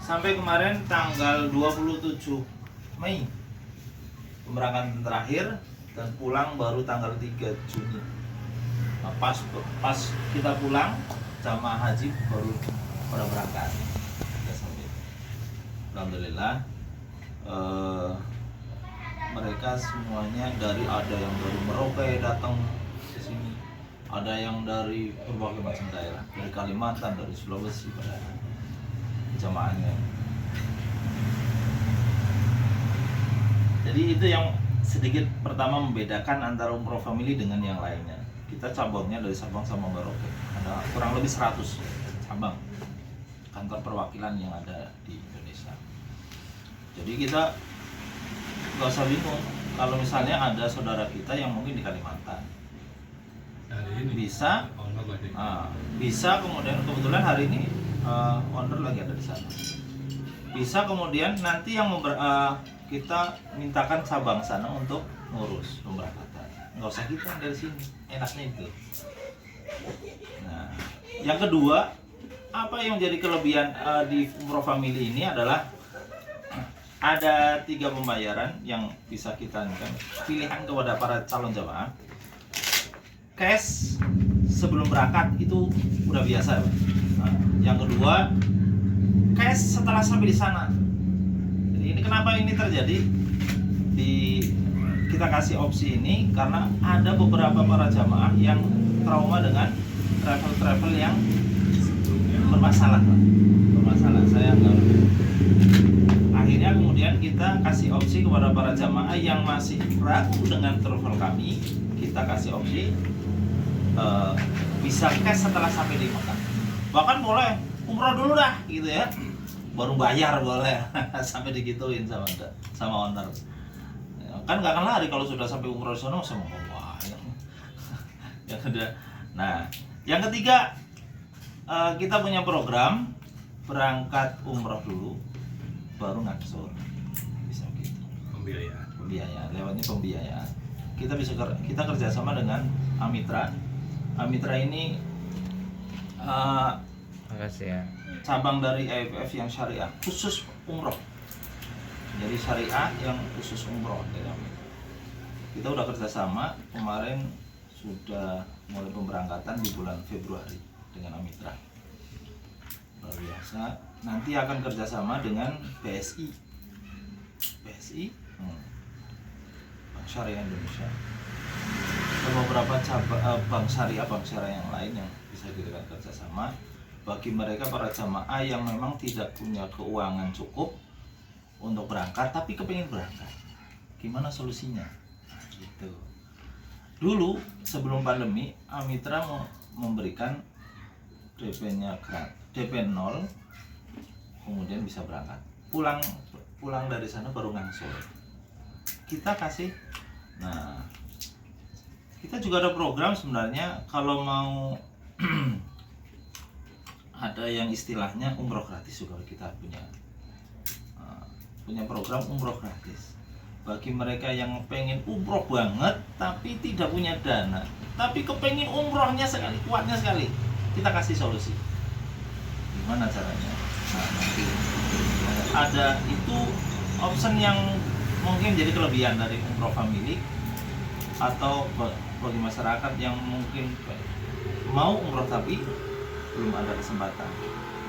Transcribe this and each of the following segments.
sampai kemarin tanggal 27 Mei pemberangkatan terakhir dan pulang baru tanggal 3 Juni. Nah, pas kita pulang jamaah haji baru pada berangkat. Alhamdulillah mereka semuanya ada yang dari Merauke datang ke sini, ada yang dari berbagai macam daerah, dari Kalimantan, dari Sulawesi pada jamaahnya. Jadi itu yang sedikit pertama membedakan antara umroh family dengan yang lainnya. Kita cabangnya dari Sabang sama Merauke, ada kurang lebih 100 cabang kantor perwakilan yang ada di Indonesia. Jadi kita nggak usah bingung kalau misalnya ada saudara kita yang mungkin di Kalimantan, bisa kemudian kebetulan hari ini owner lagi ada di sana, bisa kemudian nanti yang kita mintakan cabang sana untuk ngurus pemberangkatan, nggak usah kita dari sini, enaknya itu. Nah, yang kedua, apa yang jadi kelebihan di umroh family ini adalah ada 3 pembayaran yang bisa kita pilihan kepada para calon jamaah. Cash sebelum berangkat itu udah biasa, Pak. Nah, yang kedua, cash setelah sampai di sana. Jadi ini kenapa ini terjadi? Kita kasih opsi ini karena ada beberapa para jamaah yang trauma dengan travel yang bermasalah, Pak. Saya nggak. Akhirnya kemudian kita kasih opsi kepada para jamaah yang masih ragu dengan travel kami, kita kasih opsi bisa cash setelah sampai di Mekah. Bahkan boleh umroh dulu dah gitu ya, baru bayar boleh. Sampai digituin sama owner. Kan nggak akan lari kalau sudah sampai umroh di sana sama bayar. Yang kedua, nah yang ketiga, kita punya program berangkat umroh dulu baru ngaksur, bisa gitu. Pembiayaan lewatnya pembiayaan. Kita kerjasama dengan Amitra. Amitra ini makasih ya, cabang dari AFF yang syariah khusus umroh. Jadi syariah yang khusus umroh dari Amitra. Kita udah kerjasama, kemarin sudah mulai pemberangkatan di bulan Februari dengan Amitra. Luar biasa. Nanti akan kerjasama dengan BSI, Bank Syariah Indonesia, dan beberapa bank syariah yang lain yang bisa kita kerjasama bagi mereka para jamaah yang memang tidak punya keuangan cukup untuk berangkat tapi kepingin berangkat. Gimana solusinya? Nah, gitu. Dulu sebelum pandemi, Amitra memberikan DP-nya DP 0, kemudian bisa berangkat. Pulang dari sana baru ngangsur. Kita kasih. Nah, kita juga ada program sebenarnya kalau mau ada yang istilahnya umroh gratis juga kita punya program umroh gratis. Bagi mereka yang pengen umroh banget tapi tidak punya dana, tapi kepengen umrohnya sekali, kuatnya sekali, kita kasih solusi. Gimana caranya? Nah, nanti ada itu option yang mungkin jadi kelebihan dari umroh family atau bagi masyarakat yang mungkin mau umroh tapi belum ada kesempatan.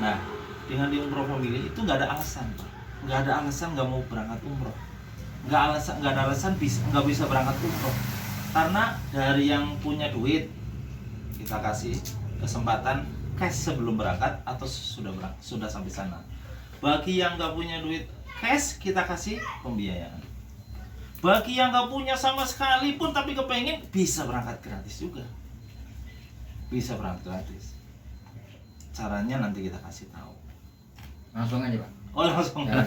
Nah, dengan di umroh family itu nggak ada alasan, Pak. Nggak ada alasan nggak mau berangkat umroh. Nggak ada alasan nggak bisa berangkat umroh. Karena dari yang punya duit kita kasih kesempatan cash sebelum berangkat atau sudah sampai sana. Bagi yang nggak punya duit cash, kita kasih pembiayaan. Bagi yang nggak punya sama sekali pun tapi kepengen, bisa berangkat gratis juga. Bisa berangkat gratis. Caranya nanti kita kasih tahu. langsung aja Pak. Oh langsung. Ya,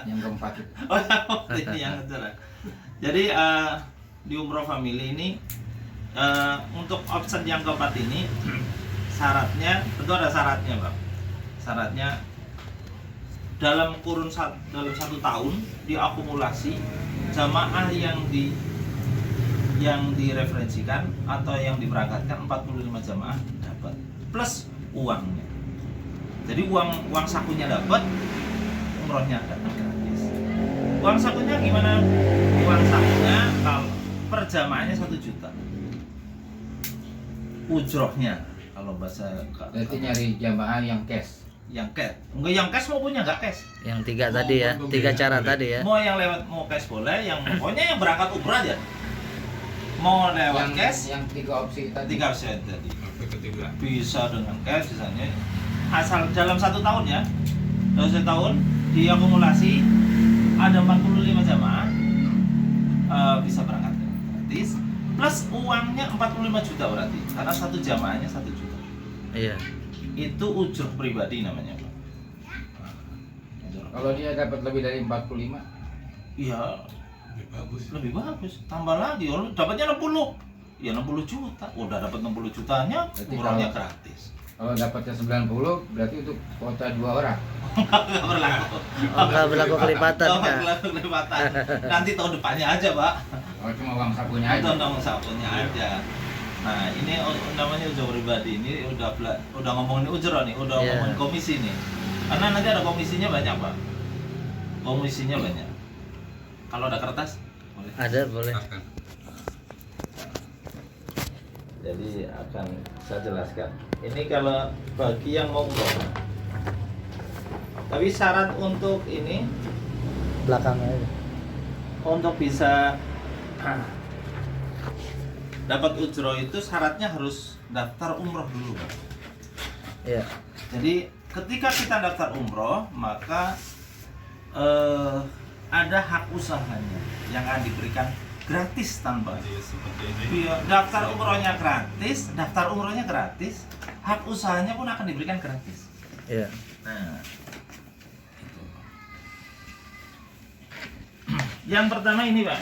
yang keempat itu. Oh ini yang kedua. Jadi di umroh family ini untuk option yang keempat ini syaratnya tentu ada syaratnya, Bang. Syaratnya dalam dalam 1 tahun diakumulasi jamaah yang direferensikan atau yang diberangkatkan 45 jamaah dapat plus uangnya. Jadi uang sakunya dapat, umrohnya datang gratis. Uang sakunya gimana? Uang sakunya kalau per jamaahnya 1 juta. Ujrohnya kalau bahasa Berarti nyari jamaah yang cash. yang cash. Enggak yang cash mau punya enggak cash. Yang 3 tadi ya, 3 cara tadi ya. Mau yang lewat mau cash boleh, yang pokoknya yang berangkat umroh aja. Mau lewat cash, Yang 3 opsi tadi. 3 opsi tadi. Bisa dengan cash misalnya. Asal dalam 1 tahun ya. Dalam 1 tahun diakumulasi ada 45 jamaah bisa berangkat gratis. Plus uangnya 45 juta berarti. Karena 1 jamaahnya 1 juta. Iya. Itu ujroh pribadi namanya, Pak. Kalau dia dapat lebih dari 45, Iya, lebih bagus. Tambah lagi, oh, dapatnya 60. Ya 60 juta. Udah dapat 60 jutanya, Berarti umrohnya kalau- gratis. kalau dapatnya 90 berarti untuk kuota 2 orang. Nggak berlaku. Oh, nggak berlaku kelipatan Nggak Kak. berlaku kelipatan. Nanti tahun depannya aja, Pak. Kalau cuma uang sakunya Itu aja. nomor sakunya aja. Nah, ini namanya ujroh pribadi. Ini udah ngomongin ujroh nih, udah Iya. ngomongin komisi nih. Karena nanti ada komisinya banyak, Pak. Komisinya banyak. Kalau ada kertas, boleh. Ada boleh. Jadi akan saya jelaskan. Ini kalau bagi yang mau umroh. Tapi syarat untuk ini, Belakangnya aja. untuk bisa dapat ujroh itu syaratnya harus daftar umroh dulu, Pak. Iya. Jadi ketika kita daftar umroh, maka ada hak usahanya yang akan diberikan gratis tanpa. Iya, daftar umrohnya gratis, hak usahanya pun akan diberikan gratis. Iya. Nah, itu. Yang pertama ini, Pak.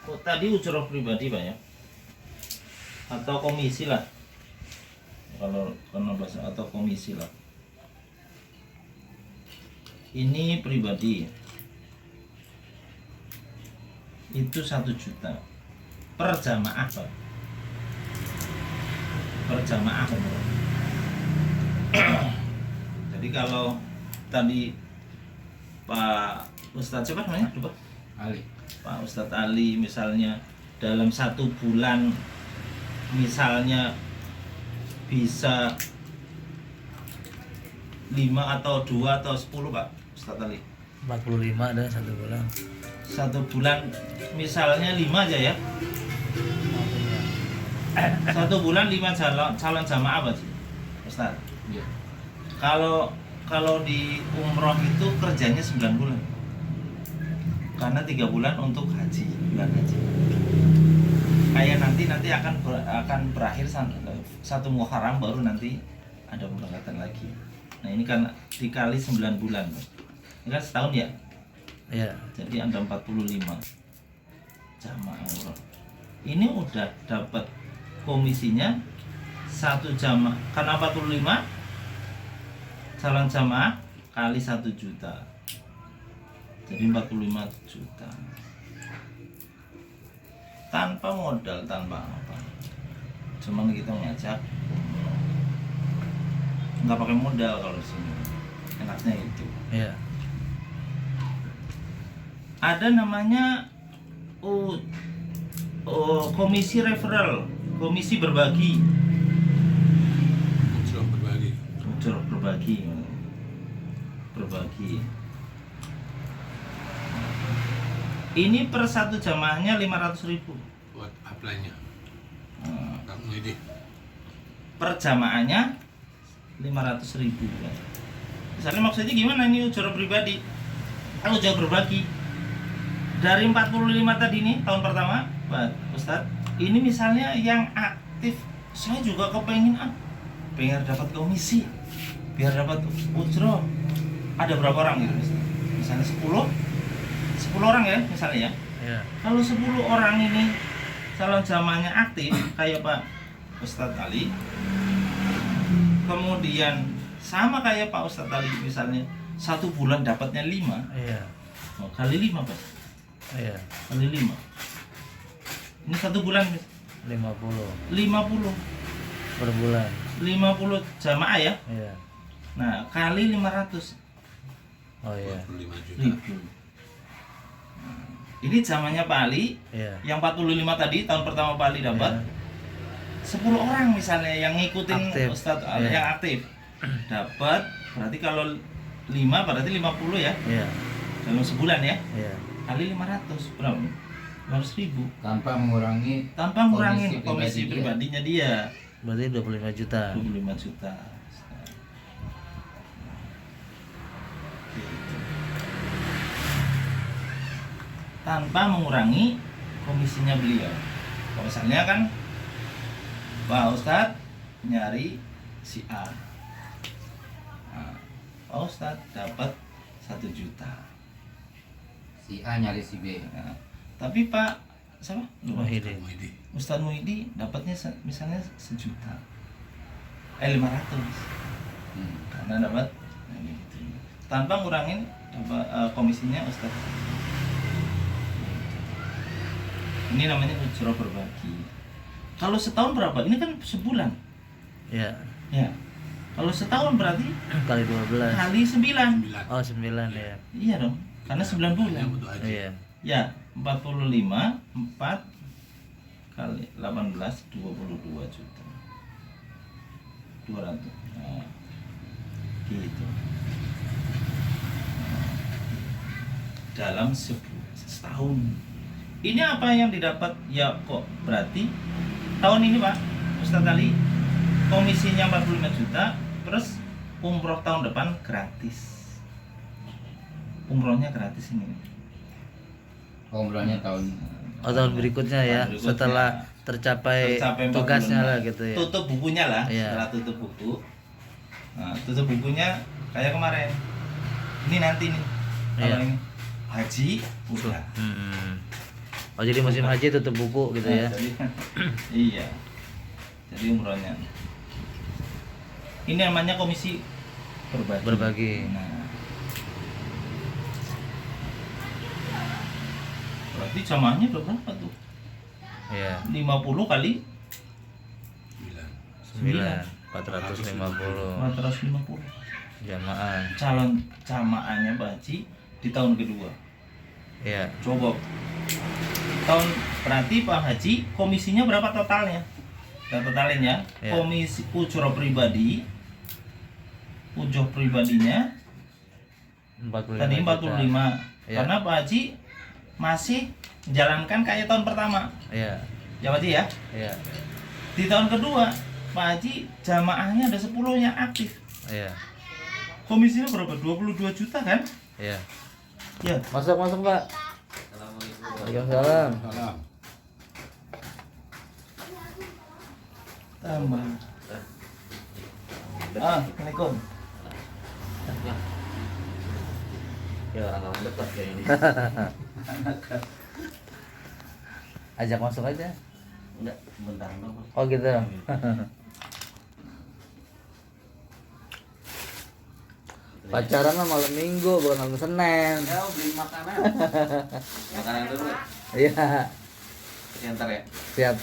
Oh, tadi ujroh pribadi, Pak ya. Atau komisi lah. Kalau bahasa atau komisi lah. Ini pribadi. Itu 1 juta per jamaah, Pak. Per jamaah, Pak. Jadi kalau tadi Pak Ustadz siapa namanya? Lupa. Ali. Pak Ustadz Ali misalnya dalam 1 bulan misalnya bisa 5 atau 2 atau 10, Pak Ustadz Ali. 45 dan 1 bulan. 1 bulan misalnya 5 aja ya. 1 bulan 5 calon jamaah, Pak Ustadz. Iya. Kalau di umroh itu kerjanya 9 bulan. Karena 3 bulan untuk haji, bulan haji. Kayak nanti akan berakhir 1 Muharram baru nanti ada pemberangkatan lagi. Nah, ini kan dikali 9 bulan. Ini kan setahun ya. Iya. Jadi ada 45 jamaah umroh. Ini udah dapat komisinya 1 jamaah. Karena 45 calon jamaah kali 1 juta. Jadi 45 juta. Tanpa modal, tanpa apa. Cuman kita ngajak. Nggak pakai modal kalau di sini. Enaknya itu. Iya. Ada namanya komisi referral, komisi berbagi. Ujroh berbagi. Ini per 1 jamaahnya 500.000. Buat apply-nya. Nah, Kamu ini. per jamaahnya 500.000. Misalnya maksudnya gimana ini ujroh pribadi? Kalau ujroh berbagi dari 45 tadi nih tahun pertama, Pak Ustadz, ini misalnya yang aktif, saya juga kepengen pengen dapat komisi, biar dapat ujroh. Ada berapa orang gitu misalnya 10 orang ya misalnya ya. Iya. Kalau 10 orang ini calon jamaahnya aktif kayak Pak Ustadz Ali, kemudian sama kayak Pak Ustadz Ali misalnya 1 bulan dapatnya 5, Iya. oh, kali 5 Pak, Iya. kali 5 ini 1 bulan 50 50 per bulan. 50 jamaah ya. Iya. Nah, kali 500 Oh iya. 25 juta. ribu. Nah, ini zamannya Pak Ali, Iya. yang 45 tadi tahun pertama Pak Ali dapat. Iya. 10 orang misalnya yang ngikutin Aktif. Ustadz Iya. yang aktif dapat, berarti kalau 5 berarti 50 ya Iya. dalam sebulan ya, Iya. kali 500 berapa? 500 ribu Tanpa mengurangi tanpa ngurangin komisi Komisi pribadinya dia. Berarti 25 juta. 25 juta. Gitu. Tanpa mengurangi komisinya beliau. Kalau misalnya kan Pak Ustadz nyari si A, nah, Pak Ustadz dapat 1 juta. si A nyari si B. Nah, tapi Pak siapa? Lupa. Muhyiddin. Muhyiddin. Ustadz Muhyiddin dapatnya misalnya 1 juta, 500, karena dapat nah, gitu. Tanpa ngurangin komisinya Ustadz. Ini namanya ujroh berbagi. Kalau setahun berapa? Ini kan sebulan. Iya. Ya. Kalau setahun berarti Kali 12. kali 9. 9. Oh 9 ya. Iya dong. Karena 9 bulan. Untuk haji. Iya. Ya, 45 4 kali 18 22 juta. 200. Nah, gitu. Nah, dalam setahun. Ini apa yang didapat? Ya kok berarti tahun ini Pak Ustadz Ali komisinya 45 juta, terus umroh tahun depan gratis. Umrohnya gratis ini. Umrohnya tahun Oh tahun berikutnya ya. Tahun berikutnya. Setelah tercapai Tercapai tugasnya 45. lah gitu ya. Tutup bukunya lah. Iya. Setelah tutup buku, nah, tutup bukunya kayak kemarin. Ini nanti nih kalau Iya. ini haji udah. Oh jadi musim haji tutup buku gitu ya. Nah, jadi, iya. Jadi umrohnya. Ini namanya komisi berbagi. Berbagi. Nah. Berarti jamaahnya udah berapa tuh? Iya. 50 kali 9. 9 450 450 jamaah. calon jamaahnya Pak Haji di tahun kedua. Iya. Coba tahun berarti Pak Haji komisinya berapa totalnya? Kita totalin ya. Ya. Komisi ujroh pribadi, ujroh pribadinya 45 tadi 45. juta. Ya. Karena Pak Haji masih menjalankan kayak tahun pertama. Iya. Ya Pak Haji ya. Iya. Di tahun kedua Pak Haji jamaahnya ada 10 yang aktif. Iya. Komisinya berapa? 22 juta kan? Iya. Ya. Masuk Pak. Waalaikumsalam. Salam. Tambah. Assalamualaikum. Ya orang dekat kayak ini. Ajak masuk aja. Enggak, bentar dong. Oh gitu. Pacaran mah malam Minggu bukan malam Senin. Ya, beli makanan. Makanan dulu. Iya. Sebentar ya. Siap.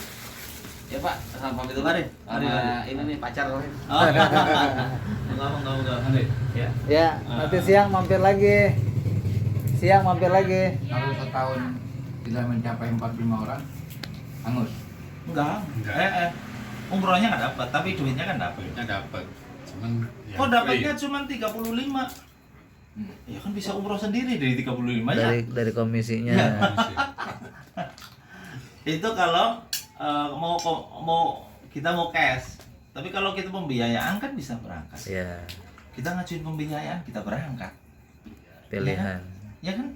Ya, Pak. Sama pamit dulu. Mari. Sama ini nih pacar lain. Oh. Enggak. Ya. Ya, nanti siang mampir lagi. Siang mampir lagi. kalau setahun tidak mencapai 45 orang, hangus. Enggak. Umrohnya nggak dapat, tapi duitnya kan dapat. Duitnya dapat. Cuman ya Kok dapatnya free. cuma 35? Ya kan bisa umroh sendiri dari 35 ya. Dari komisinya. Iya. Itu kalau kita mau cash. Tapi kalau kita pembiayaan kan bisa berangkat. Ya, Kita ngajuin pembiayaan, kita berangkat. pilihan. Ya kan?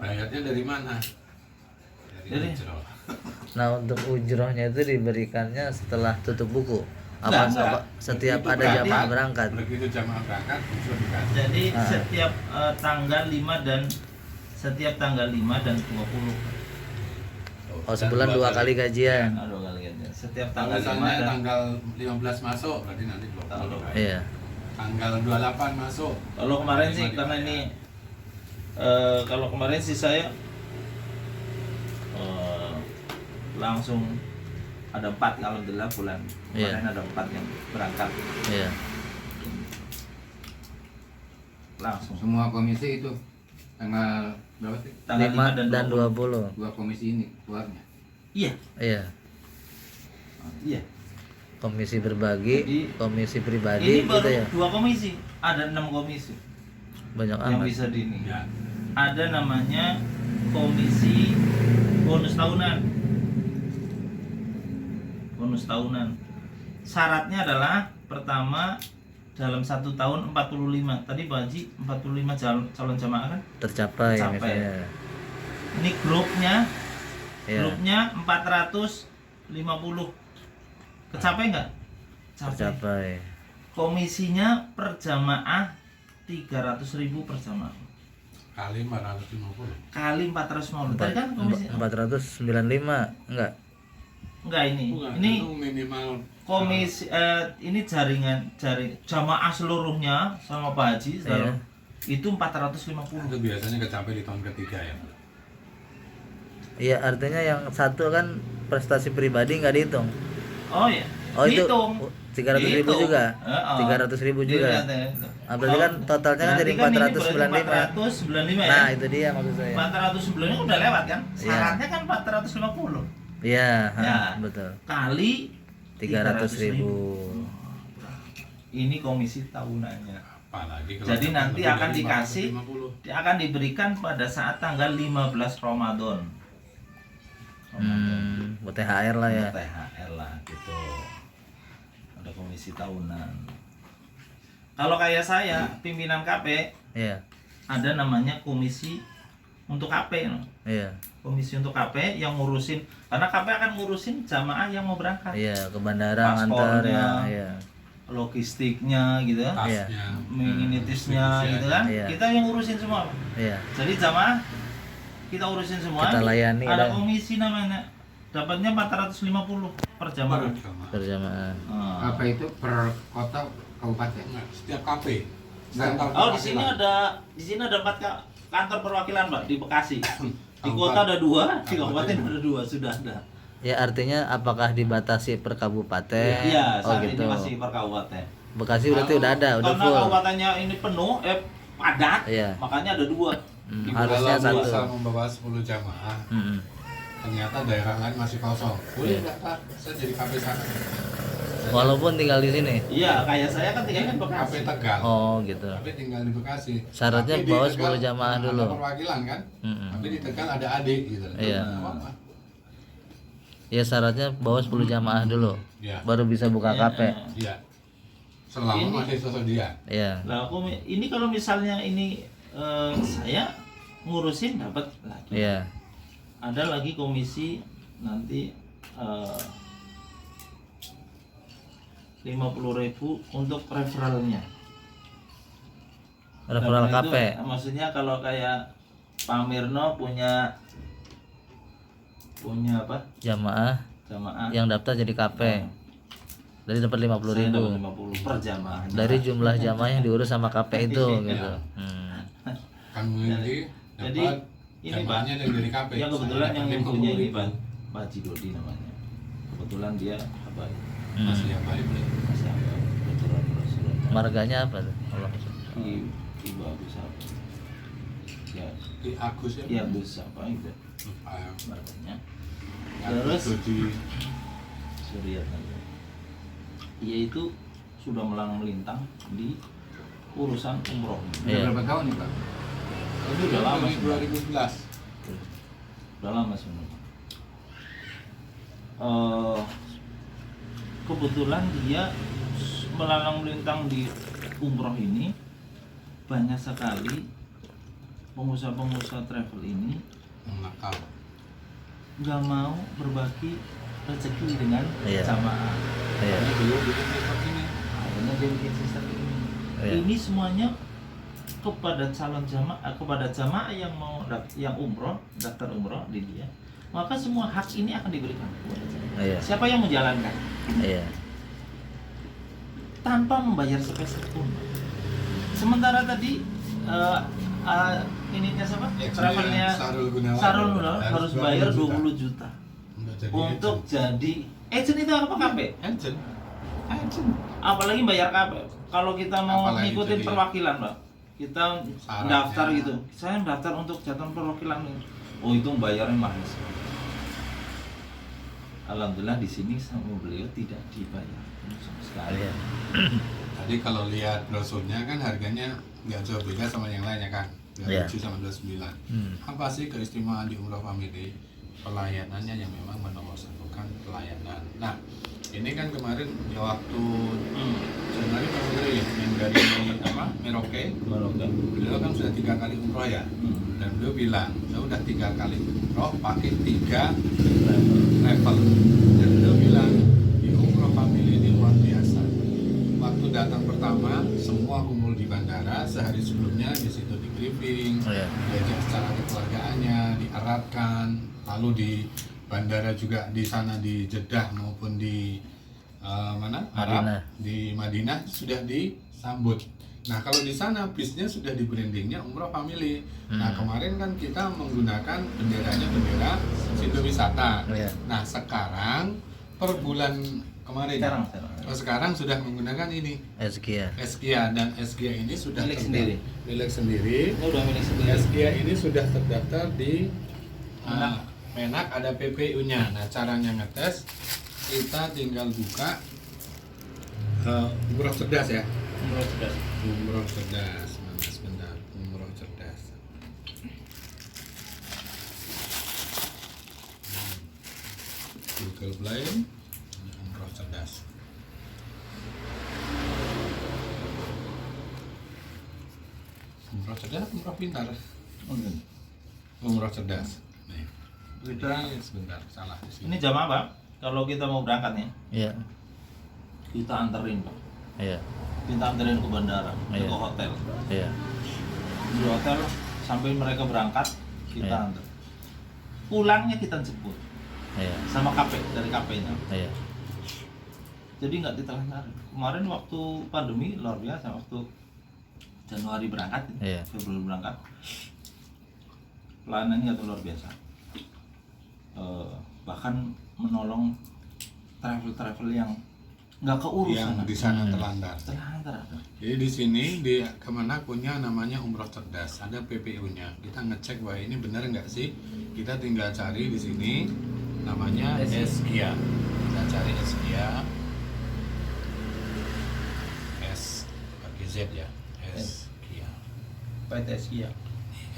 Bayarnya dari mana? Dari- ujroh. Nah, untuk ujrohnya itu diberikannya setelah tutup buku. Enggak. Setiap Begitu ada berarti- jamaah berangkat. Begitu jamaah berangkat, ujroh dikasih. Jadi Ah. setiap tanggal 5 dan setiap tanggal 5 dan 20. Oh, sebulan dua kali gajian. Aduh kali aja. Setiap Kalau tanggal 5 misalnya dan tanggal 15 masuk, berarti nanti 20 kan? Iya. Tanggal 28 masuk. kalau kemarin sih 25 karena ini kalau kemarin sih saya langsung ada 4 alhamdulillah bulan Iya. kemarin ada 4 yang berangkat. Iya. langsung. Semua komisi itu tanggal berapa sih? Tanggal 5 dan 20. 20. Dua komisi ini keluarnya. Iya, Iya. iya. Komisi berbagi, Jadi, komisi pribadi Ini gitu baru ya. 2 komisi, ada 6 komisi Banyak yang amat. bisa di ini. Ya. Ada namanya komisi bonus tahunan. Bonus tahunan. Syaratnya adalah pertama dalam 1 tahun 45. Tadi Pak Haji 45 calon jamaah kan? Tercapai Tercapai. misalnya. Ini grupnya Iya. grupnya 450. Kecapai nggak? Tercapai. Komisinya per jamaah 300.000 per jamaah. Kali 450. Kali 450. Tadi kan komisi 495 enggak? enggak ini. Bukan, Ini itu minimal komisi ini jaring jamaah seluruhnya sama Pak Haji Iya. itu 450. itu biasanya kecapai di tahun ketiga ya. Iya, artinya yang satu kan prestasi pribadi nggak dihitung. Oh ya. Oh itu Dihitung. 300.000 Dihitung. juga. Heeh. 300.000 juga. Ah, berarti kan totalnya kan jadi Berarti kan ini 495. 495 ya. Nah, itu dia maksud saya. 495 udah lewat kan? Iya. Syaratnya kan 450 Iya, Ya. betul. kali 300.000. Ini komisi tahunannya. Apalagi kalau Jadi dapat nanti lebih akan dari dikasih 450. akan diberikan pada saat tanggal 15 Ramadan. Buat THR lah ya. THR lah gitu. Ada komisi tahunan. Kalau kayak saya pimpinan KP Iya. ada namanya komisi untuk KP no? Iya. Komisi untuk KP yang ngurusin karena KP akan ngurusin jamaah yang mau berangkat. Iya, ke bandara ngantar Paspornya. ya. Iya. Logistiknya gitu ya. Tasnya. Minitisnya gitu kan. Iya. Kita yang ngurusin semua. Pak. Iya. Jadi jamaah kita urusin semua. Kita layani Ada dah. komisi namanya. Dapatnya 450 per jamaah. Berjamaah. Ah. Apa itu per kota kabupaten? Nah, setiap kafe. Nah, Oh, di sini ada 4 kantor perwakilan, Pak, di Bekasi. Di Kabupaten. kota ada 2, di Kabupaten. kabupaten ada 2, sudah ada. Ya artinya apakah dibatasi per kabupaten? Iya, Oh saat gitu. ini masih per kabupaten. Bekasi berarti udah ada, udah Karena full. kabupatennya ini penuh, padat, Iya. makanya ada 2. Harusnya Kalau satu. bisa membawa 10 jamaah, Mm-mm. ternyata daerah lain masih kosong. Boleh Iya. nggak Pak? Saya jadi kafe sana. Walaupun tinggal di sini. Iya, kayak saya kan tinggalnya di Kafe Bekasi. Tegal. Oh gitu. Tapi tinggal di Bekasi. Syaratnya Tapi di bawa Tegal 10 jamaah ada dulu. perwakilan kan? Mm-mm. Tapi di Tegal ada adik gitu. Iya. Nggak apa-apa. Ya syaratnya bawa 10 jamaah dulu. Iya. Baru bisa buka Iya, kafe. Iya. Selama Ini- masih sosok dia. Iya. Lah, ini kalau misalnya ini saya ngurusin dapat lagi. Iya. Ada lagi komisi nanti 50.000 untuk referralnya. Referral Referral itu, kafe. maksudnya kalau kayak Pak Mirno punya apa? Jamaah Jamaah. yang daftar jadi kafe. Dari dapat 50.000. Saya dapat 50 per jamaah. Dari jumlah jamaah yang diurus sama kafe itu gitu. Kan memiliki Jadi, dapat ini, jamaahnya Pak, dari kafe. yang kebetulan Saya yang dapat punya ini 50.000. Pak Haji Dodi namanya. Kebetulan dia apa ya? Masih yang baik boleh. Masih apa? Kebetulan Rasulullah. Marganya apa tuh? Allah. Ibu Agus apa? Ya, Di Agus ya. iya Agus apa itu Lupa ya. marganya. Yang Terus itu di Suriat namanya. Ia itu sudah melintang di urusan umroh. Udah Iya. berapa tahun nih Pak? Itu udah lama dari sebenarnya. 2011. Udah lama sebenarnya. Kebetulan dia melalang melintang di umroh ini banyak sekali pengusaha-pengusaha travel ini Yang nakal. nggak mau berbagi rezeki dengan Iya. jamaah. Iya. Ini dulu bikin TikTok ini. Akhirnya dia bikin sistem ini. Iya. Ini semuanya kepada calon jamaah, kepada jamaah yang mau yang umroh, daftar umroh di dia. Maka semua hak ini akan diberikan kepada jamaah. Iya. Siapa yang menjalankan Iya. tanpa membayar sepeser pun. Sementara tadi ininya siapa? Travelnya Sarul Gunawan. Sarul Gunawan harus bayar 20 juta untuk jadi agent itu apa KP? agent. Apalagi bayar KP. Kalau kita mau Apalagi ngikutin jadi- perwakilan, Pak. kita Syaratnya. daftar gitu, saya daftar untuk jatuh perwakilan, oh itu bayarnya mahal sekali. Alhamdulillah di sini sama beliau tidak dibayar sama sekali. Iya. Tadi kalau lihat brosurnya kan harganya nggak jauh beda sama yang lainnya kan, Iya. 27 sama 29. Apa sih keistimewaan di Umroh Family? Pelayanannya yang memang menomorsatukan pelayanan. Nah, ini kan kemarin ya waktu Januari Februari ya, yang dari apa Merauke, beliau kan sudah 3 kali umroh ya, dan beliau bilang saya udah 3 kali umroh pakai 3 level, dan beliau bilang di Umroh Family ini luar biasa. Waktu datang pertama semua kumpul di bandara, sehari sebelumnya di situ di briefing, Iya. diajak secara kekeluargaannya, dieratkan, lalu di bandara juga di sana di Jeddah maupun di mana Arab, Madinah. di Madinah sudah disambut. Nah kalau di sana bisnya sudah di brandingnya Umroh Family. Nah kemarin kan kita menggunakan benderanya bendera Sindo Wisata. Iya. Nah sekarang per bulan kemarin sekarang sudah menggunakan ini Eskia. Eskia, dan Eskia ini sudah Milik sendiri. milik sendiri. Oh, udah milik sendiri. Eskia ini sudah terdaftar di Menak, ada PPU-nya. Nah, caranya ngetes kita tinggal buka Umroh Cerdas ya. Umroh cerdas. Umroh Cerdas. Mana sebentar, Umroh Cerdas. Google Play, Umroh Cerdas. Umroh Cerdas, Umroh Pintar. Umroh Cerdas. Nih. Ini sebentar, salah di sini. Ini jam apa? Kalau kita mau berangkat nih, Iya. kita anterin Pak. Iya. Kita anterin ke bandara, Iya. ke hotel. Iya. Di hotel sampai mereka berangkat, kita Iya. antar. Pulangnya kita jemput Iya. sama KP dari KP-nya. Iya. Jadi nggak ditelan-talan. Kemarin waktu pandemi luar biasa, waktu Januari berangkat, Iya. Februari berangkat, pelayanannya itu luar biasa. Bahkan menolong travel yang nggak keurusan yang di sana terlantar. terlantar. Jadi di sini di Kemenak punya namanya Umroh Cerdas, ada PPU-nya. Kita ngecek bahwa ini benar nggak sih? Kita tinggal cari di sini namanya Eskia. Kita cari Eskia. S pakai Z ya. Eskia. PTSI ya.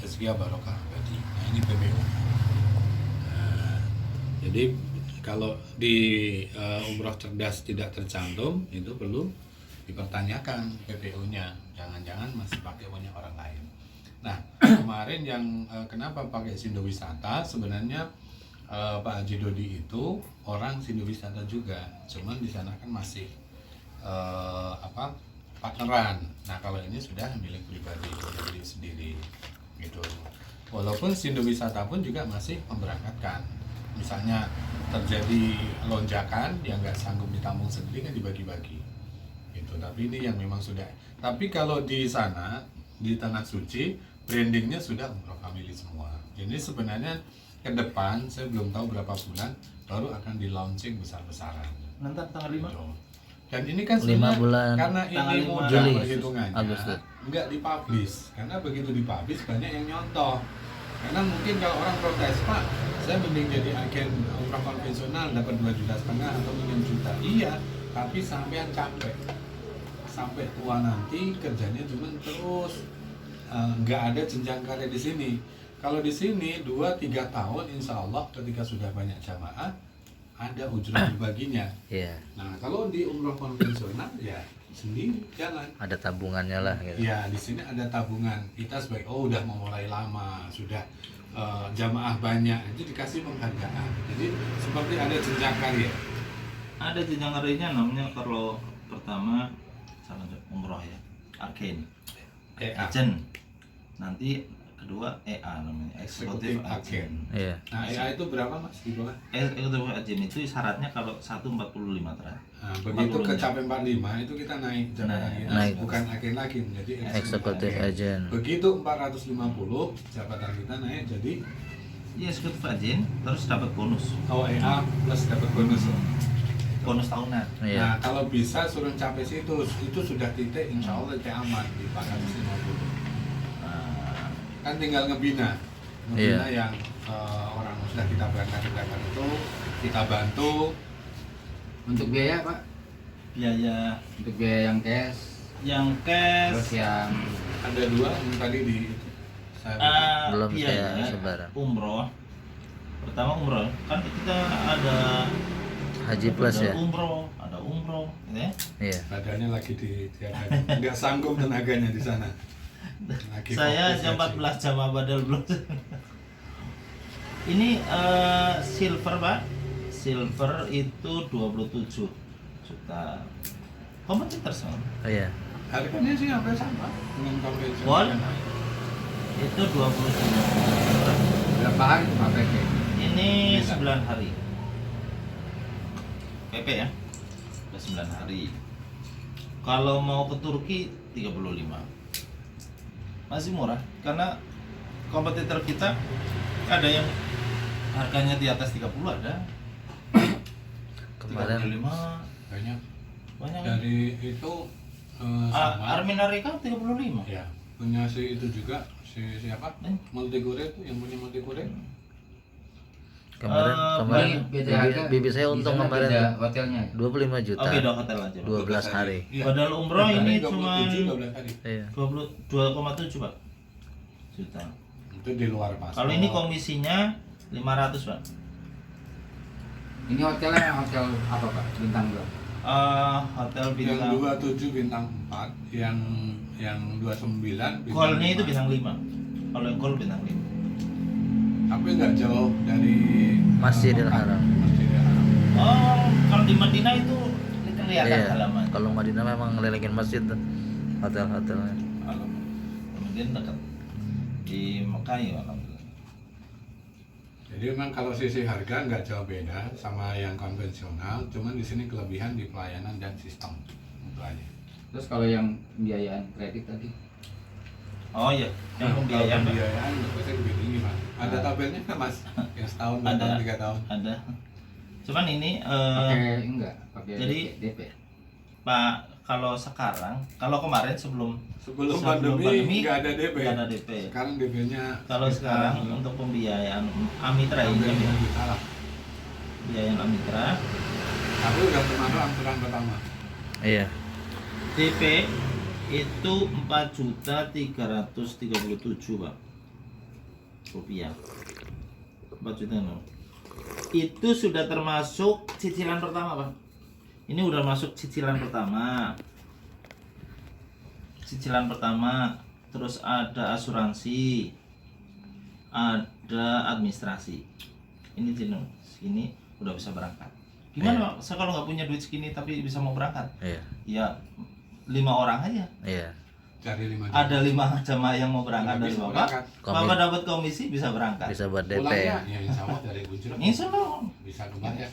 Eskia Barokah Abadi. Nah, ini PPU. Nah, jadi kalau di Umroh Cerdas tidak tercantum, itu perlu dipertanyakan PPU-nya. Jangan-jangan masih pakai punya orang lain. Nah, kemarin yang kenapa pakai Sindo Wisata, sebenarnya Pak Haji Dodi itu orang Sindo Wisata juga, cuman di sana kan masih partneran. Nah, kalau ini sudah milik pribadi, milik sendiri gitu. Walaupun Sindo Wisata pun juga masih memberangkatkan. Misalnya terjadi lonjakan yang nggak sanggup ditampung sendiri kan dibagi-bagi gitu. Tapi ini yang memang sudah. Tapi kalau di sana di Tanah Suci brandingnya sudah Umroh Family semua. Jadi sebenarnya ke depan saya belum tahu berapa bulan baru akan di launching besar-besaran. Nanti tanggal 5. Gitu. Dan ini kan 5 sebenarnya bulan karena tanggal ini 5 mudah Juli, perhitungannya Agustus. nggak dipublish, karena begitu dipublish banyak yang nyontoh. Karena mungkin kalau orang protes, Pak, saya mending jadi agen umrah konvensional dapat 2,5 juta atau 6 juta. Iya, tapi sampean capek. Sampai tua nanti kerjanya cuma terus nggak ada jenjang karir di sini. Kalau di sini 2-3 tahun insya Allah ketika sudah banyak jamaah ada ujrah dibaginya. Iya. Nah kalau di umroh konvensional ya sendiri jalan. Ada tabungannya lah gitu. Ya di sini ada tabungan. Kita sebagai udah memulai lama, sudah jamaah banyak, itu dikasih penghargaan. Jadi seperti ada jenjang karir. Ada jenjang karirnya, namanya kalau pertama salah umroh ya, agen, agent. Nanti kedua EA namanya, eksekutif agen. Iya. Nah EA itu berapa Mas di bawah? Eksekutif agen itu syaratnya kalau 145 terakhir. Nah, begitu kecapai 45 itu kita naik jabatan kita naik. bukan agen lagi menjadi Eksekutif agen. Begitu 450 jabatan kita naik jadi Iya, eksekutif agen, terus dapat bonus, OEA plus dapat bonus. bonus tahunan. Iya. Nah kalau bisa suruh capai situ itu sudah titik insya Allah kita aman di 450. kan tinggal ngebina Iya. yang orang sudah kita berangkat itu kita bantu untuk biaya Pak, Biaya Untuk biaya yang cash, yang terus cash, yang ada 2 yang tadi di saya Belum biaya saya sebarang. umroh. Pertama umroh, kan kita ada Haji plus ada ya. umroh, gitu ya. Iya. badannya lagi ditiadakan, nggak sanggup tenaganya di sana. Lagi Saya fokus jam haji. 14 jam badal belum. Ini silver Pak. Silver itu 27 juta. Kompetitor sama. Oh, iya. Harganya sih hampir sama dengan konvensional. Gold? Itu 20 juta. berapa hari Pak PP? Ini Bisa. 9 hari. PP ya. Udah 9 hari. Kalau mau ke Turki 35. Masih murah karena kompetitor kita ada yang harganya di atas 30 ada. Kemarin 35 Banyak banyak. dari itu sama Armin Arika 35. ya punya si itu juga si siapa Multigore itu yang punya Multigore kemarin kemarin Ini beda harga. bibi saya Di untung sana kemarin beda hotelnya. 25 juta. Oh, beda hotel aja. 12 hari. Iya. Padahal umroh ini cuma 12 hari. Iya. 22,7 Pak juta. Itu di luar pasar. Kalau ini komisinya 500 Pak. Ini hotelnya hotel apa Pak? Bintang berapa? Hotel yang bintang 27 bintang 4, yang 29 bintang Goldnya itu 5. bintang 5. Kalau yang gold bintang 5. Tapi nggak jauh dari Masjidil Mekah. Haram. Masjidil Haram. Oh, kalau di Madinah itu kelihatan Iya. halaman. Kalau Madinah memang ngelilingin masjid tuh. Hotel-hotelnya. Halaman. Kemudian dekat di Mekah ya alhamdulillah. Jadi memang kalau sisi harga nggak jauh beda sama yang konvensional, cuman di sini kelebihan di pelayanan dan sistem itu aja. Terus kalau yang pembiayaan kredit tadi? Oh iya, yang pembiayaan Pak. Pembiayaan pasti lebih tinggi Mas. Ada tabelnya nggak Mas? Yang setahun, 2 Ada. tahun, 3 tahun. Ada. Cuman ini Pakai enggak? Pakai jadi- DP. Pak, kalau sekarang, kalau kemarin sebelum Sebelum Sebelum pandemi pandemi, nggak ada DP. nggak ada DP. Sekarang DP-nya Kalau sekarang untuk pembiayaan Amitra ini ya, salah. pembiayaan Amitra, Tapi udah termasuk angsuran pertama. Iya. DP itu 4.337 Pak rupiah. 4 juta no. Itu sudah termasuk cicilan pertama Pak. Ini udah masuk cicilan pertama. Cicilan pertama, terus ada asuransi, ada administrasi. Ini jenuh, segini udah bisa berangkat. Gimana Pak? Saya kalau nggak punya duit segini tapi bisa mau berangkat, Iya. ya 5 orang aja. Iya. Cari 5 Ada 5 jemaah yang mau berangkat dari Bisa Bapak. berangkat. Bapak dapat komisi bisa berangkat. Bisa buat DP. Pulangnya ya insya Allah dari Ujur Insya Allah. bisa kebayar.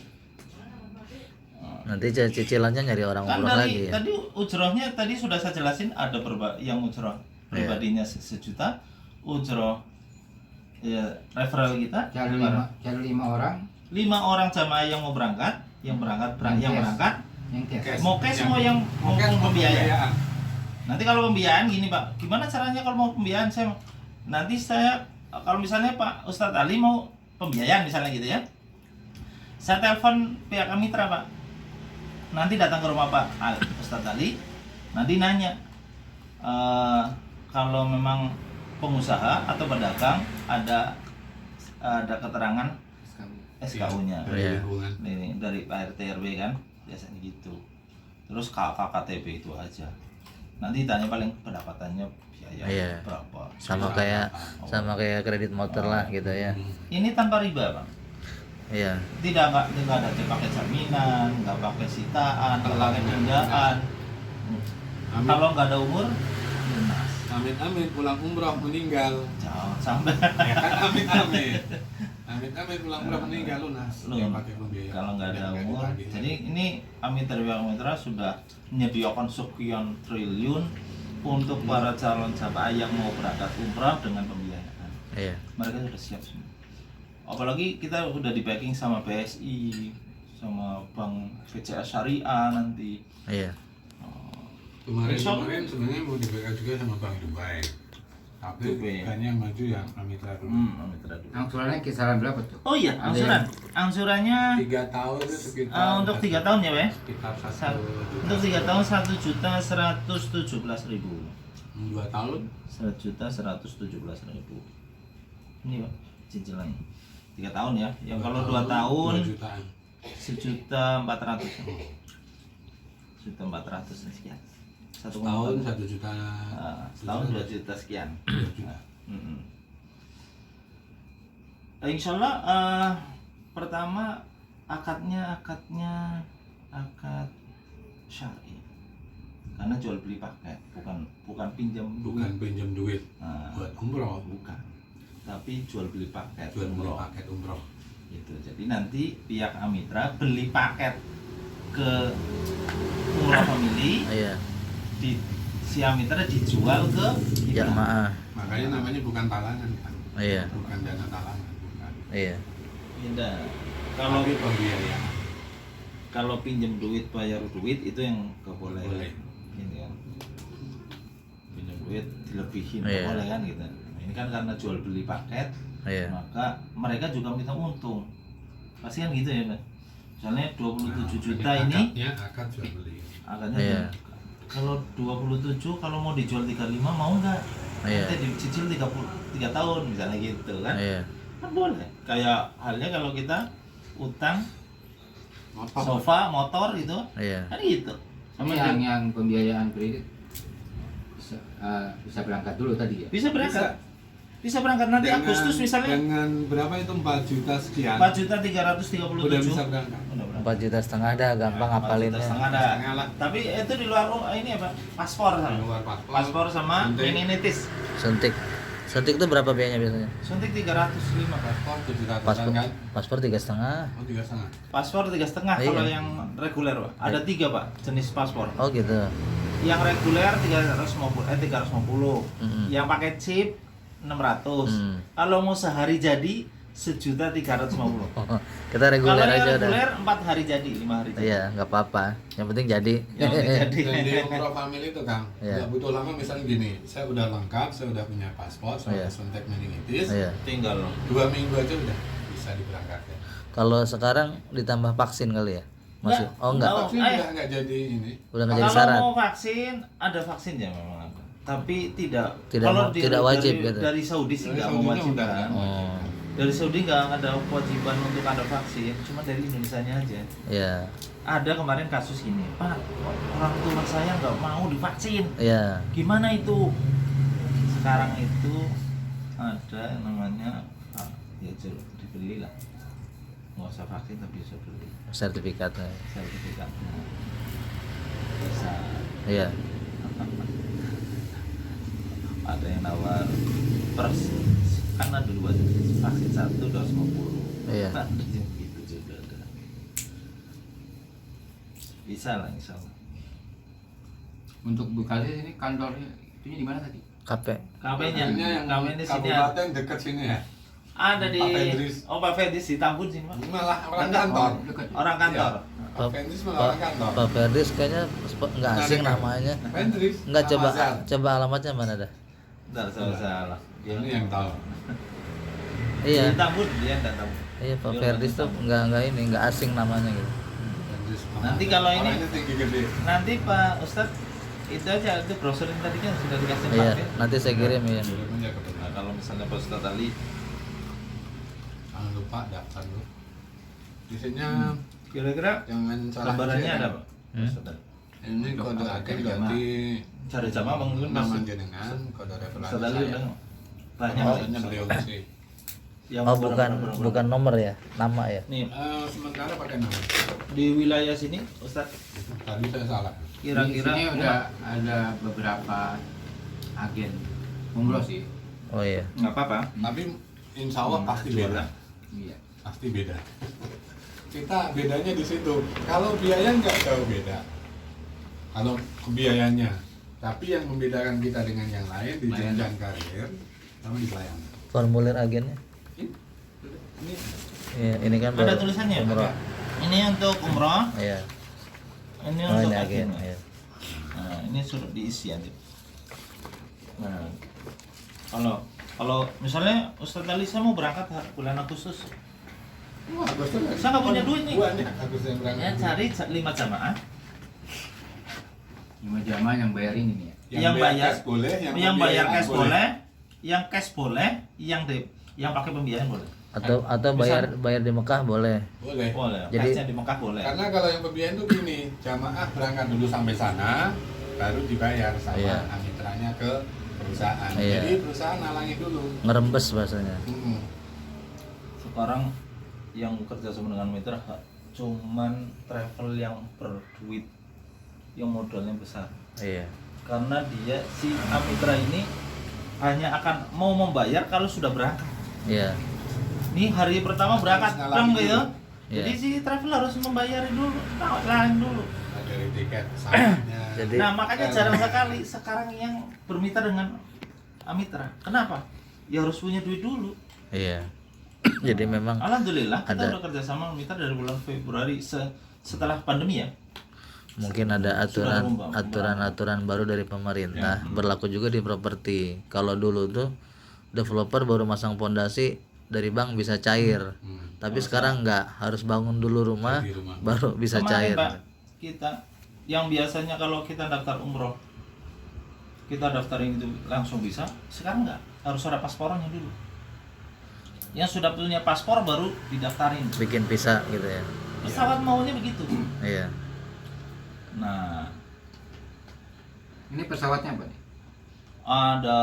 Nanti cicilannya nyari orang Kan umroh dari lagi ya. tadi ujrohnya tadi sudah saya jelasin ada yang ujroh Iya. pribadinya sejuta, ujroh ya referral kita Cari 5 orang 5 orang jamaah yang mau berangkat, yang berangkat Yang cash. berangkat. yang cash. Mau cash mau yang mau cash mau pembiayaan. Nanti kalau pembiayaan gini Pak, gimana caranya kalau mau pembiayaan nanti saya kalau misalnya Pak Ustadz Ali mau pembiayaan misalnya gitu ya, saya telepon pihak Amitra Pak, nanti datang ke rumah Pak Ustadz Ali, nanti nanya kalau memang pengusaha atau pedagang ada keterangan SKU-nya Iya. Lingkungan. ini dari Pak RT RW kan biasanya gitu, terus KTP itu aja. Nanti tanya paling pendapatannya biaya Iya. berapa. Sama kayak kredit motor lah gitu ya. Ini tanpa riba Pak. Iya. Tidak nggak ada pakai jaminan, nggak pakai sitaan, nggak pakai tundaan. Amin. Kalau nggak ada umur, lunas. Amin pulang umroh meninggal. Jangan sampai. Ya kan amin pulang umroh meninggal lunas. Lu Ya, pakai pembiayaan. kalau nggak ada Dan umur, ditagih. jadi ini Amitra sudah menyediakan sekian triliun untuk para calon jamaah yang mau berangkat umrah dengan pembiayaan. Iya. Mereka sudah siap semua. Apalagi kita udah di backing sama BSI, sama Bank BCA Syariah nanti. Iya. Kemarin Insya Allah. sebenarnya mau diberikan juga sama Bank Dubai. Tapi Tupe. kayaknya yang maju yang Amitra dulu. Amitra dulu. Angsurannya kisaran berapa tuh? Oh iya, angsuran. Angsurannya 3 tahun itu sekitar untuk 3 tahun ya, Pak? sekitar Untuk 3 tahun 1.117.000. 2 tahun 1.117.000. Ini Pak, cicilannya. 3 tahun ya. Yang kalau 2 tahun 2 jutaan. 1.400. 1.400 sekian. 1 Tahun 1 juta. setahun 2 juta sekian. 2 juta. Insya Allah pertama akadnya akad syar'i, karena jual beli paket, bukan pinjam Bukan duit. pinjam duit Nah, buat umroh, bukan, tapi jual beli paket. jual beli umroh. paket umroh. Gitu. Jadi nanti pihak Amitra beli paket ke Umroh Family, Iya. si Amitra dijual ke kita. Jamaah. Makanya namanya bukan talangan kan. Iya. Bukan dana talangan, bukan. Iya. Tidak. Kalau Tapi pembiayaan. kalau pinjam duit bayar duit itu yang gak boleh. Boleh. Ini kan. Pinjam duit dilebihin Iya. gak boleh kan gitu. Nah, ini kan karena jual beli paket, Iya. maka mereka juga minta untung. Pasti kan gitu ya, Pak. Misalnya 27 juta Nah, ini akad jual beli. akannya Iya. kalau 27 kalau mau dijual 35 mau nggak? Iya. Nanti dicicil 3 tahun misalnya gitu kan. Iya. Kan boleh. Kayak halnya kalau kita utang Motor. sofa, motor gitu. Iya. Kan gitu. Sama yang pembiayaan kredit bisa berangkat dulu tadi ya? Bisa berangkat. Bisa berangkat nanti Agustus misalnya Dengan berapa itu 4 juta sekian. 4.337. Udah bisa berangkat. Udah berangkat. 4,5 juta dah, gampang 4,5 ngapalinnya. juta dah. Setengah lah. Tapi itu di luar ini apa? Paspor sama. Di luar paspor. Paspor sama Suntik. meningitis. Suntik. Suntik itu berapa biayanya biasanya? Suntik 305 Pak. Paspor 700 Paspor. kan? Paspor 3,5. Oh 3,5. Paspor 3,5 Iya. kalau yang reguler Pak. Ada 3 Pak jenis paspor. Oh gitu. Yang reguler 350. Mm-mm. Yang pakai chip 600. Mm. Kalau mau sehari jadi 1.350. Oh, kita reguler Kalau yang aja udah. reguler 4 hari jadi, 5 hari jadi. Iya, nggak apa-apa. Yang penting jadi. Yang penting jadi. Dan di umroh family itu Kang, Iya. nggak butuh lama misalnya gini, saya udah lengkap, saya udah punya paspor, saya Iya. udah suntik meningitis, Iya. Tinggal 2 minggu aja udah bisa diberangkatkan. Kalau sekarang ditambah vaksin kali ya? Masih? Nggak. Oh enggak. Oh, Vaksin eh. udah nggak jadi ini. Udah nggak jadi kalau syarat. mau vaksin, ada vaksinnya memang ada. Tapi tidak Tidak kalau mau- tidak wajib dari, gitu. dari Saudi sih Dari nggak Saudinya mewajibkan. udah nggak Oh. Dari Saudi nggak ada kewajiban untuk ada vaksin, cuma dari Indonesianya aja. Iya. Ada kemarin kasus ini, Pak, orang tua saya nggak mau divaksin. Iya. Gimana itu? Sekarang itu ada yang namanya ya dibeli lah. Nggak usah vaksin tapi bisa beli Sertifikatnya. sertifikatnya. Bisa. Iya. Ada yang nawar kan ada 2 jenis vaksin, 1 250. Iya. Ada yang gitu juga ada. Bisa lah insya Allah. Untuk Bekasi ini kantornya itunya di mana tadi? KP. KP-nya yang KP di sini ada. kabupaten dekat sini ya. Ada di Pak Fedris. Oh Pak Fedris di Tambun sini Pak. Malah orang Enggak. kantor. Dekat. Orang kantor. Pak Fendris malah Pak orang kantor. Pak Ferdis kayaknya nggak asing Nah, namanya. Fendris. Nggak, coba Al-Azhar. coba alamatnya mana dah? Bentar salah. Ini yang tahu. Iya. Di Tambun dia dan Tambun. Iya, Pak Dia Ferdis orang tuh nggak ini, nggak asing namanya gitu. Fendris. Nanti kalau ini- orangnya tinggi gede. Nanti Pak Ustadz itu aja itu brosur yang tadi kan sudah dikasih Iya, Pak. nanti saya kirim ya. Kirimnya ke Nah, kalau misalnya Pak Ustadz Ali Jangan lupa daftar dulu. Isinya kira-kira jangan salah. gambarannya cek. ada Pak? Hmm? Ustadz. Ini kode Ada agen jamaah. ganti Cari jamaah mungkin nama masuk. jenengan, kode referensi Ustadz Ali saya. udah banyak Maksudnya beliau sih. yang Oh, beberapa- bukan nomor ya, nama ya. Nih Sementara pakai nama. di wilayah sini Ustadz Tadi saya salah. Di kira-kira sini udah ada beberapa agen umroh sih. Oh iya. nggak apa-apa. Tapi insya Allah pasti beda. Iya. Pasti beda. Kita bedanya di situ. Kalau biaya nggak jauh beda. Kalau biayanya, tapi yang membedakan kita dengan yang lain di jenjang karir sama di pelayanan. Formulir agennya. Ini Iya, ini kan Ada baru tulisannya ya, umroh. Pak? Ini untuk umroh, Iya. ini Oh, untuk ini agen. agen. Iya. Nah, ini suruh diisi aja. Nah, Kalau misalnya Ustadz Ali saya mau berangkat bulan Agustus, Wah, Agustus saya nggak punya duit nih. Banyak Agustus yang berangkat. Ya cari 5 jamaah 5 jamaah yang bayar ini nih ya. yang bayar cash boleh, yang bayar pembiayaan cash boleh, yang cash boleh, yang pakai pembiayaan boleh. Atau bayar di Mekah boleh. Boleh. Boleh. Jadi- Cashnya di Mekah boleh. Karena kalau yang pembiayaan tuh gini, jamaah berangkat dulu sampai sana, baru dibayar sama Iya. mitranya ke perusahaan. Iya. Jadi perusahaan nalangi dulu. Ngerembes bahasanya. Mm-mm. Sekarang yang kerja sama dengan mitra cuman travel yang berduit, yang modalnya besar. Iya. Karena dia si Amitra ini hanya akan mau membayar kalau sudah berangkat. Iya. Nih hari pertama berangkat Harus pulang ngalami gitu. dulu. Jadi Iya. si travel harus membayar dulu, lain dulu. Nah, dari tiket pesawatnya. Jadi- Nah makanya jarang sekali sekarang yang bermitra dengan Amitra. Kenapa? Ya harus punya duit dulu. Iya. Jadi memang Alhamdulillah kita ada- udah kerja sama Mitra dari bulan Februari setelah pandemi ya. mungkin ada Sudah berubah. aturan baru dari pemerintah berlaku juga di properti. Kalau dulu tuh developer baru masang pondasi dari bank bisa cair. Tapi sekarang enggak, harus bangun dulu rumah Di rumah. baru bisa Kemarin, cair. Pak, kita yang biasanya kalau kita daftar umroh kita daftarin itu langsung bisa, sekarang enggak, harus ada paspornya dulu. Yang sudah punya paspor baru didaftarin. Bikin visa gitu ya. Pesawat maunya begitu. Iya. Nah, Ini pesawatnya apa nih? ada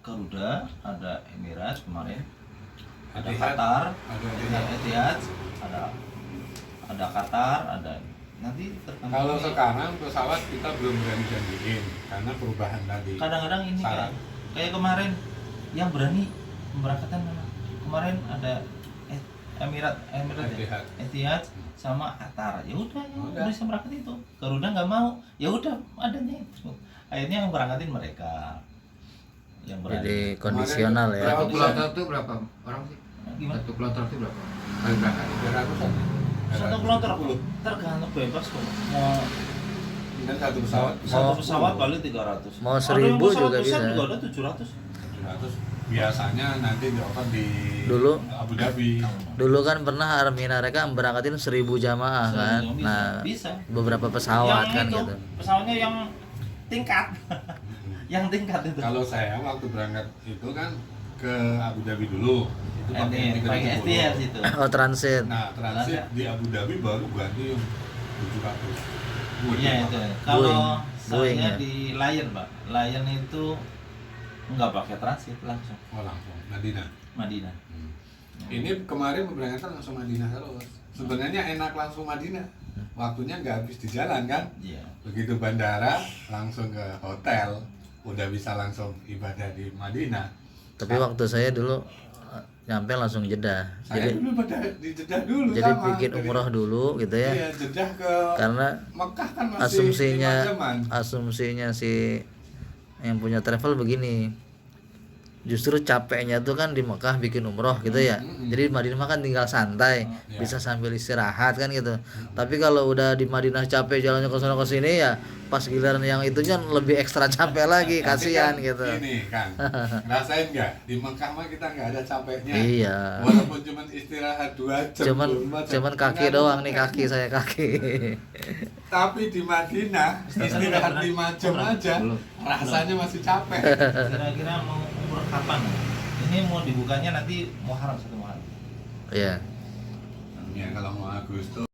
Garuda, ada Emirates kemarin, ada Etihad. Qatar, Ada Etihad, ada Qatar, ada nanti tergantung. Kalau sekarang pesawat kita belum berani janjiin karena perubahan tadi. Kadang-kadang ini Saran. kayak kemarin yang berani memberangkatkan mana? Kemarin ada Emirates Etihad. ya? Etihad sama Qatar. Ya udah, yang Udah. bisa berangkat itu. Garuda nggak mau. Ya udah, adanya itu. Akhirnya yang berangkatin mereka. Yang berani. Jadi kondisional ya. Berapa Satu bulan? kloter tuh berapa orang sih? Gimana? Satu kloter tuh berapa? Kali berangkat. 300-an. Satu kloter tergantung bebas kok. Mau Dan satu pesawat bisa satu pesawat kali 300. Mau Ada yang 1000 pesawat juga besar bisa. juga ada 700. 700. Biasanya nanti dioper di Dulu. Abu Dhabi. Dulu kan pernah Armina mereka berangkatin 1000 jamaah kan. Bisa, Nah, bisa. beberapa pesawat Yang kan itu, gitu. Pesawatnya yang tingkat. Yang tingkat itu. Kalau saya waktu berangkat itu kan ke Abu Dhabi dulu. Itu pakai Pakai 370. STS itu. Oh, transit. Nah, transit di Abu Dhabi baru ganti yang 700. Iya itu. Kalau Boeing saya ya? di Lion, Pak. Lion itu nggak pakai transit langsung Oh, langsung Madinah. Madinah. Ini kemarin keberangkatan langsung Madinah terus. Sebenarnya enak langsung Madinah. Waktunya nggak habis di jalan kan? Iya. Begitu bandara langsung ke hotel, udah bisa langsung ibadah di Madinah. Tapi waktu saya dulu nyampe langsung Jeddah. Saya Jadi dulu pada di Jeddah dulu jadi sama. bikin Dari- umroh dulu gitu ya. Iya, Jeddah ke Karena Mekah kan masih 5 jaman. asumsinya si yang punya travel begini. Justru capeknya tuh kan di Mekah bikin umroh gitu ya. Jadi di Madinah kan tinggal santai, Iya. bisa sambil istirahat kan gitu. Tapi kalau udah di Madinah capek jalannya ke sana ke sini ya, pas giliran yang itunya lebih ekstra capek lagi, Nanti kasihan kan gitu. Ini kan, ngerasain nggak? Di Mekah mah kita nggak ada capeknya. Iya. Walaupun cuma istirahat 2 jam. Cuman 24 jam, cuman kaki nggak doang ada nih, capek. kaki saya kaki. Tapi di Madinah istirahat 5 jam aja, rasanya masih capek. Kira-kira mau umroh kapan? Ini mau dibukanya nanti Muharram 1 Muharram. Iya. Ya kalau mau Agustus